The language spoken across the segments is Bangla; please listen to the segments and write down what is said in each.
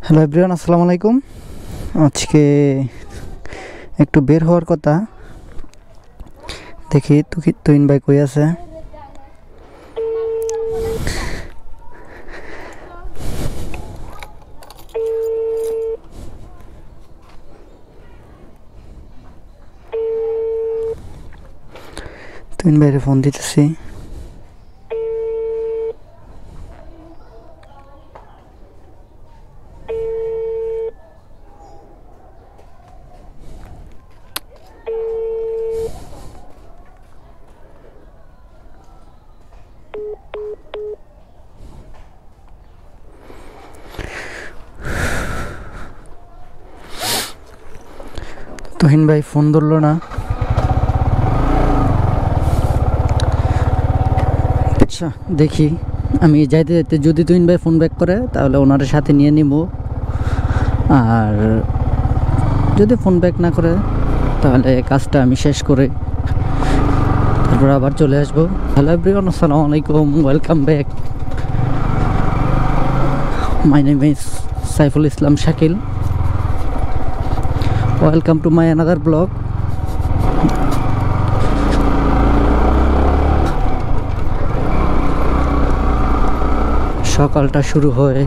হ্যালো এভরিওয়ান, আসসালামু আলাইকুম। আজকে একটু বের হওয়ার কথা, দেখি তুইন ভাই কই আছে। তুইন ভাইয়ের ফোন দিতেছি। তুহিন ভাই ফোন ধরলো না। আচ্ছা, দেখি আমি যাইতে যাইতে যদি তুহিন ভাই ফোন ব্যাক করে তাহলে ওনার সাথে নিয়ে নিব, আর যদি ফোন ব্যাক না করে তাহলে কাজটা আমি শেষ করে তারপর আবার চলে আসবো। হ্যালো এভরিওয়ান, আসসালামু আলাইকুম, welcome back. My name is Saiful Islam Shakil. Welcome to my another blog. সকালটা শুরু হয়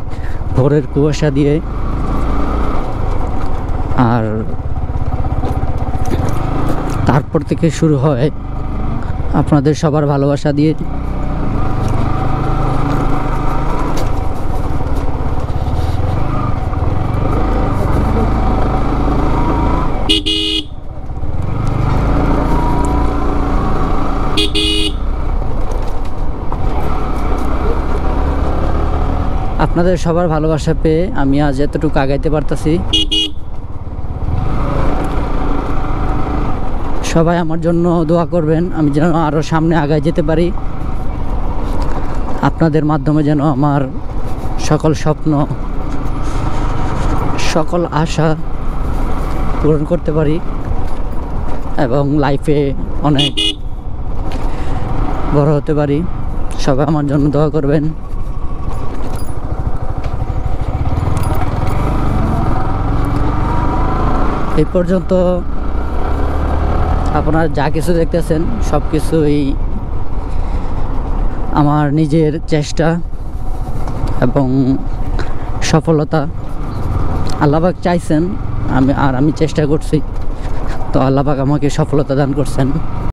ভোরের কুয়াশা দিয়ে, আর তারপর থেকে শুরু হয় আপনাদের সবার ভালোবাসা দিয়ে। আপনাদের সবার ভালোবাসা পেয়ে আমি আজ এতটুকু আগাইতে পারতাছি। সবাই আমার জন্য দোয়া করবেন, আমি যেন আরও সামনে আগায় যেতে পারি। আপনাদের মাধ্যমে যেন আমার সকল স্বপ্ন, সকল আশা পূরণ করতে পারি এবং লাইফে অনেক বড় হতে পারি। সবাই আমার জন্য দোয়া করবেন। এই পর্যন্ত আপনারা যা কিছু দেখতেছেন সব কিছুই আমার নিজের চেষ্টা এবং সফলতা। আল্লাহ পাক চাইছেন, আমি চেষ্টা করছি, তো আল্লাহ পাক আমাকে সফলতা দান করছেন।